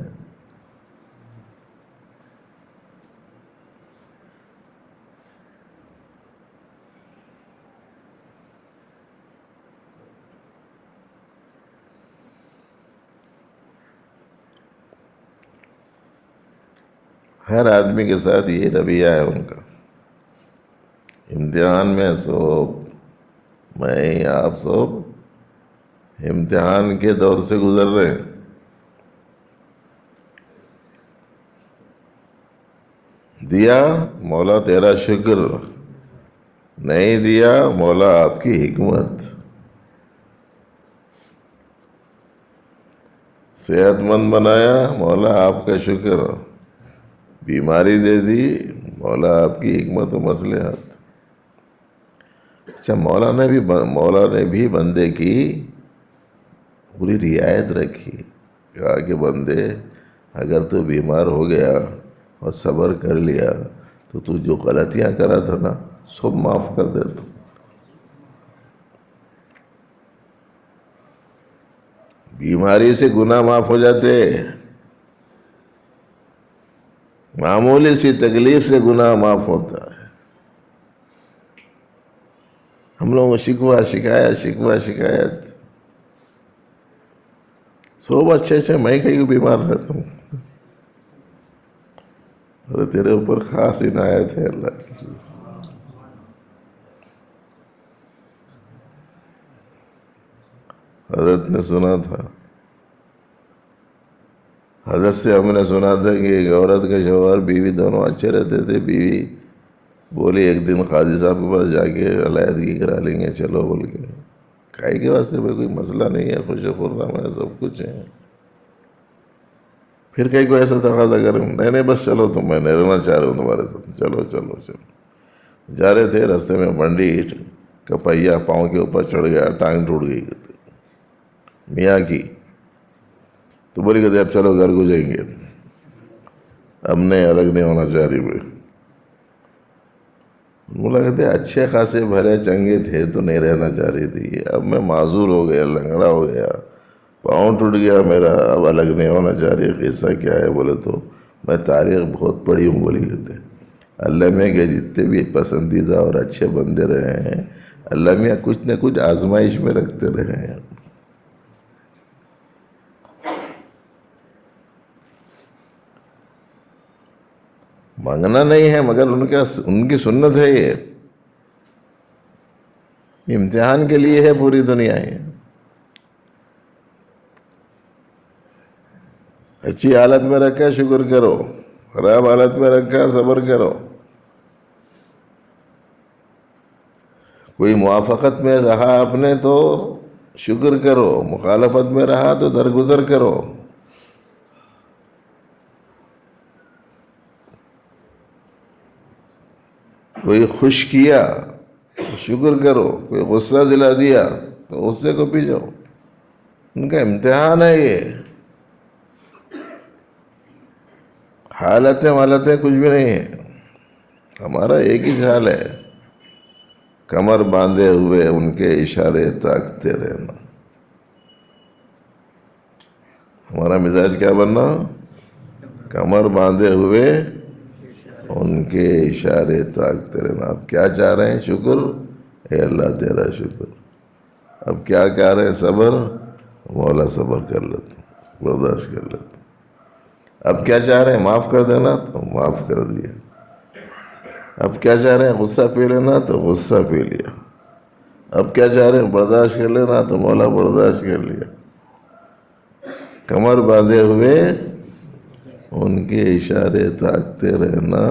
ہر آدمی کے ساتھ یہ رویہ ہے ان کا. امتحان میں سب میں آپ سب امتحان کے دور سے گزر رہے ہیں. دیا مولا تیرا شکر، نہیں دیا مولا آپ کی حکمت. صحت مند بنایا مولا آپ کا شکر، بیماری دے دی مولا آپ کی حکمت و مصلحت. اچھا مولا نے بھی بندے کی پوری رعایت رکھی. کہا کہ بندے اگر تو بیمار ہو گیا اور صبر کر لیا تو جو غلطیاں کرا تھا نا سب معاف کر دیتا. بیماری سے گناہ معاف ہو جاتے، معمولی سی تکلیف سے گناہ معاف ہوتا ہے. ہم لوگوں کو شکوہ شکایت سب اچھے میں کہیں بیمار رہتا ہوں. ارے تیرے اوپر خاص عنایت ہے اللہ کی. حضرت نے سنا تھا، حضرت سے ہم نے سنا تھا کہ ایک عورت کا شوہر بیوی دونوں اچھے رہتے تھے. بیوی بولی ایک دن قاضی صاحب کے پاس جا کے علیحدگی کرا لیں گے چلو بول کے. کائے کے واسطے میں کوئی مسئلہ نہیں ہے، خوش خرم ہے، سب کچھ ہے. پھر کہیں کو ایسا تقاضا کریں، نہیں بس چلو تم، میں نہیں رہنا چاہ رہا ہوں تمہارے ساتھ، چلو چلو چلو. جا رہے تھے راستے میں منڈی کا پہیا پاؤں کے اوپر چڑھ گیا، ٹانگ ٹوٹ گئی میاں کی. تو بولی کہتے اب چلو گھر کو جائیں گے، اب نہیں الگ نہیں ہونا چاہ رہی. میں بولا کہتے اچھے خاصے بھلے چنگے تھے تو نہیں رہنا چاہ رہی تھی، اب میں معذور ہو گیا، لنگڑا ہو گیا، پاؤں ٹوٹ گیا میرا، اب الگ نہیں ہونا چاہ رہی. قصہ کیا ہے بولے تو میں تاریخ بہت پڑھی ہوں. بولی کہتے اللہ میاں کے جتنے بھی پسندیدہ اور اچھے بندے رہے ہیں اللہ میاں کچھ نہ کچھ آزمائش میں رکھتے رہے ہیں. مانگنا نہیں ہے مگر ان کی سنت ہے. یہ امتحان کے لیے ہے پوری دنیا ہے. اچھی حالت میں رکھا شکر کرو، خراب حالت میں رکھا صبر کرو. کوئی موافقت میں رہا آپ نے تو شکر کرو، مخالفت میں رہا تو درگزر کرو. کوئی خوش کیا تو شکر کرو، کوئی غصہ دلا دیا تو غصے کو پی جاؤ. ان کا امتحان ہے یہ. حالتیں کچھ بھی نہیں ہیں. ہمارا ایک ہی حال ہے، کمر باندھے ہوئے ان کے اشارے تاکتے رہنا. ہمارا مزاج کیا بننا؟ کمر باندھے ہوئے ان کے اشارے تاکتے رہنا. اب کیا چاہ رہے ہیں؟ شکر، اے اللہ تیرا شکر. اب کیا کہہ رہے ہیں؟ صبر، مولا صبر کر لیتا، برداشت کر لیتا. اب کیا چاہ رہے ہیں؟ معاف کر دینا تو معاف کر دیا. اب کیا چاہ رہے ہیں؟ غصہ پی لینا تو غصہ پی لیا. اب کیا چاہ رہے ہیں؟ برداشت کر لینا تو مولا برداشت کر لیا. کمر باندھے ہوئے ان کے اشارے تاکتے رہنا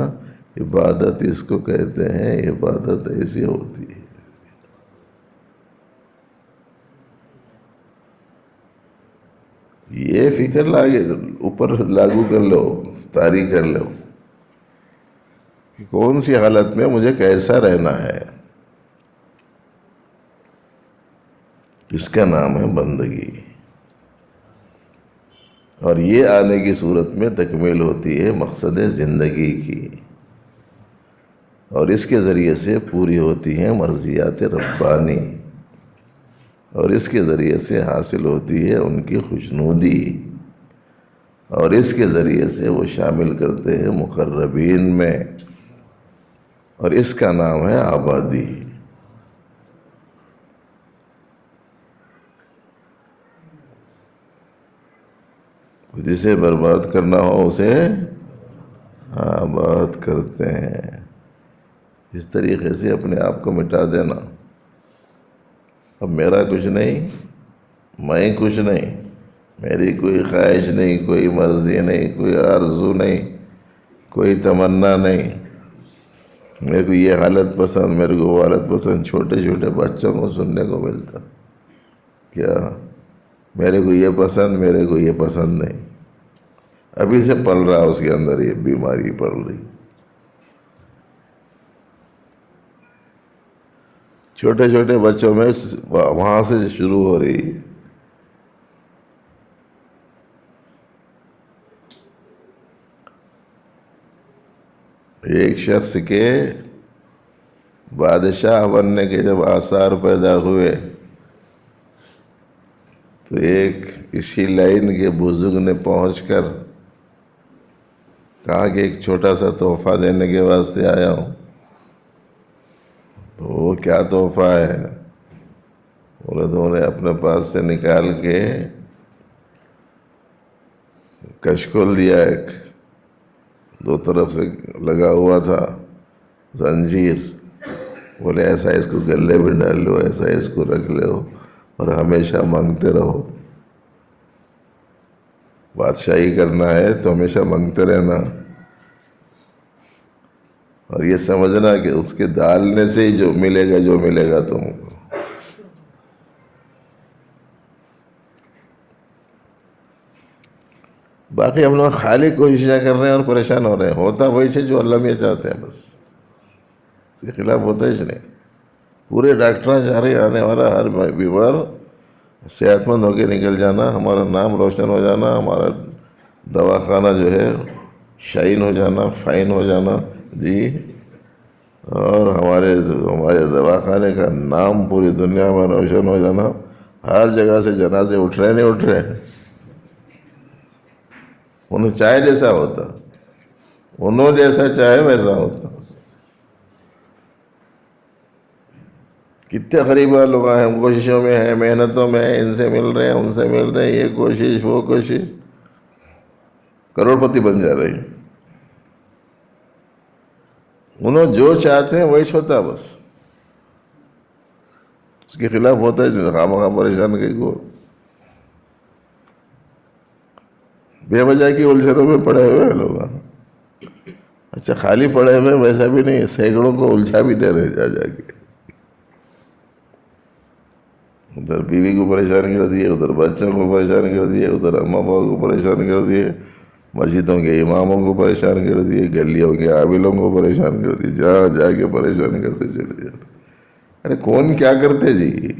عبادت اس کو کہتے ہیں. عبادت ایسی ہوتی ہے. یہ فکر اوپر لاگو کر لو، طاری کر لو کہ کون سی حالت میں مجھے کیسا رہنا ہے. اس کا نام ہے بندگی. اور یہ آنے کی صورت میں تکمیل ہوتی ہے مقصد زندگی کی، اور اس کے ذریعے سے پوری ہوتی ہیں مرضیات ربانی، اور اس کے ذریعے سے حاصل ہوتی ہے ان کی خوشنودی، اور اس کے ذریعے سے وہ شامل کرتے ہیں مقربین میں، اور اس کا نام ہے آبادی. جسے برباد کرنا ہو اسے آباد کرتے ہیں. اس طریقے سے اپنے آپ کو مٹا دینا. اب میرا کچھ نہیں، میں کچھ نہیں، میری کوئی خواہش نہیں، کوئی مرضی نہیں، کوئی آرزو نہیں، کوئی تمنا نہیں. میرے کو یہ حالت پسند، میرے کو وہ حالت پسند. چھوٹے چھوٹے بچوں کو سننے کو ملتا کیا، میرے کو یہ پسند، میرے کو یہ پسند نہیں. ابھی سے پل رہا اس کے اندر یہ بیماری پل رہی. چھوٹے چھوٹے بچوں میں وہاں سے شروع ہو رہی. ایک شخص کے بادشاہ بننے کے جب آثار پیدا ہوئے تو ایک اسی لائن کے بزرگ نے پہنچ کر کہا کہ ایک چھوٹا سا تحفہ دینے کے واسطے آیا ہوں. تو وہ کیا تحفہ ہے؟ بولے تو انہیں اپنے پاس سے نکال کے کشکول دیا، ایک دو طرف سے لگا ہوا تھا زنجیر. بولے ایسا اس کو گلے میں ڈال لو، ایسا اس کو رکھ لو اور ہمیشہ مانگتے رہو. بادشاہی کرنا ہے تو ہمیشہ مانگتے رہنا، اور یہ سمجھنا کہ اس کے ڈالنے سے ہی جو ملے گا تم کو. باقی ہم لوگ خالی کوششیں کر رہے ہیں اور پریشان ہو رہے ہیں. ہوتا وہی سے جو اللہ میں چاہتے ہیں، بس اس کے خلاف ہوتا ہی نہیں. پورے ڈاکٹر چاہ رہے آنے والا ہر بیمار صحت مند ہو کے نکل جانا، ہمارا نام روشن ہو جانا، ہمارا دواخانہ جو ہے شائن ہو جانا، فائن ہو جانا جی. اور ہمارے دواخانے کا نام پوری دنیا میں روشن ہو جانا. ہر جگہ سے جنازے اٹھ رہے نہیں اٹھ رہے. انہوں چاہے جیسا ہوتا، انہوں جیسا چاہے ویسا ہوتا. کتنے غریبہ لوگ ہیں، کوششوں میں ہیں، محنتوں میں ہیں، ان سے مل رہے ہیں، ان سے مل رہے ہیں، یہ کوشش وہ کوشش، کروڑ پتی بن جا رہے ہیں. انہوں جو چاہتے ہیں وہی ہوتا، بس اس کے خلاف ہوتا ہے. خواہ پریشان کہیں کو بے وجہ کی الجھنوں میں پڑے ہوئے لوگ. اچھا خالی پڑے ہوئے ویسا بھی نہیں، سینکڑوں کو الجھا بھی دے رہے جا کے. ادھر بیوی کو پریشان کر دیے، ادھر بچوں کو پریشان کر دیے، ادھر اماں باپ کو پریشان کر دیے، مسجدوں کے اماموں کو پریشان کر دیے، گلیوں کے عاملوں کو پریشان کر دیے. جا کے پریشان کرتے چلے جاتے. ارے کون کیا کرتے جی؟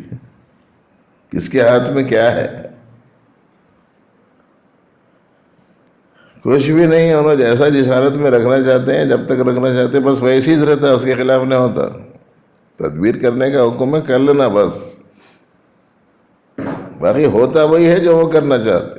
کس کے ہاتھ میں کیا ہے؟ کچھ بھی نہیں. انہوں جیسا جس حالت میں رکھنا چاہتے ہیں، جب تک رکھنا چاہتے ہیں بس ویسے ہی رہتا ہے، اس کے خلاف نہیں ہوتا. تدبیر کرنے کا حکم ہے، کر لینا بس. باقی ہوتا وہی ہے جو وہ کرنا چاہتے.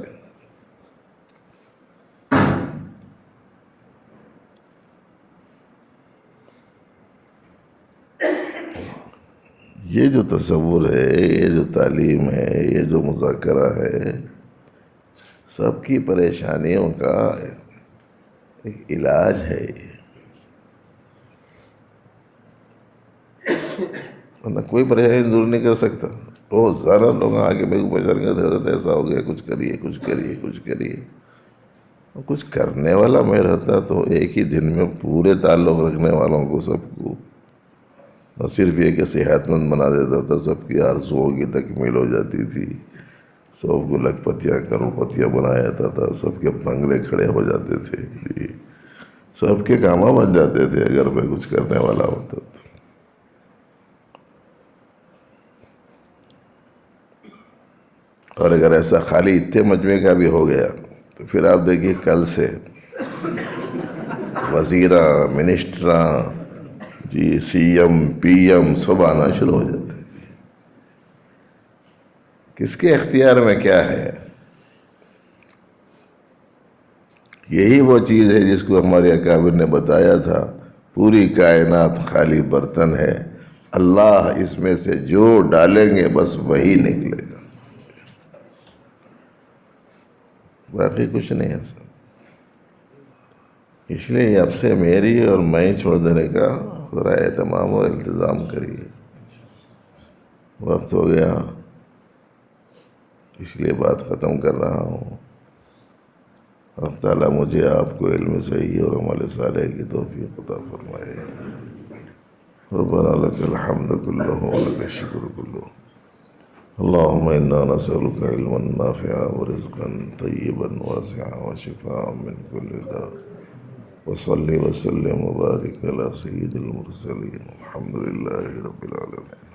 یہ جو تصور ہے، یہ جو تعلیم ہے، یہ جو مذاکرہ ہے، سب کی پریشانیوں کا ایک علاج ہے. ورنہ کوئی پریشانی دور نہیں کر سکتا. روز سارا لوگ آگے میرے کو پریشان کرتے حضرت ایسا ہو گیا، کچھ کریے کچھ کریے کچھ کریے. کچھ کرنے والا میں رہتا تو ایک ہی دن میں پورے تعلق رکھنے والوں کو سب کو نہ صرف یہ کہ صحت مند بنا دیتا تھا، سب کی آرزوؤں کی تکمیل ہو جاتی تھی، سب کو لکھ پتیاں کروڑ پتیاں بنا جاتا تھا، سب کے بنگلے کھڑے ہو جاتے تھے، سب کے کاماں بن جاتے تھے اگر میں کچھ کرنے والا ہوتا تو. اور اگر ایسا خالی اتنے مجمع کا بھی ہو گیا تو پھر آپ دیکھیے کل سے وزیراں منسٹراں جی سی ایم پی ایم سب آنا شروع ہو جاتے ہیں. کس کے اختیار میں کیا ہے؟ یہی وہ چیز ہے جس کو ہمارے اکابر نے بتایا تھا، پوری کائنات خالی برتن ہے، اللہ اس میں سے جو ڈالیں گے بس وہی نکلے گا، باقی کچھ نہیں ہے سر. اس لیے اب سے میری اور میں چھوڑ دینے کا ذرا اہتمام اور التزام کریے. وقت ہو گیا، اس لیے بات ختم کر رہا ہوں. اللہ تعالیٰ مجھے آپ کو علم صحیح اور عمل صالح کی توفیق عطا فرمائے. ربنا لك الحمد كله ولك الشكر كله. اللهم إنا نسألك علما نافعا ورزقا طيبا واسعا وشفاء من كل داء. وصلي وسلم وبارك على سيد المرسلين. الحمد لله رب العالمين.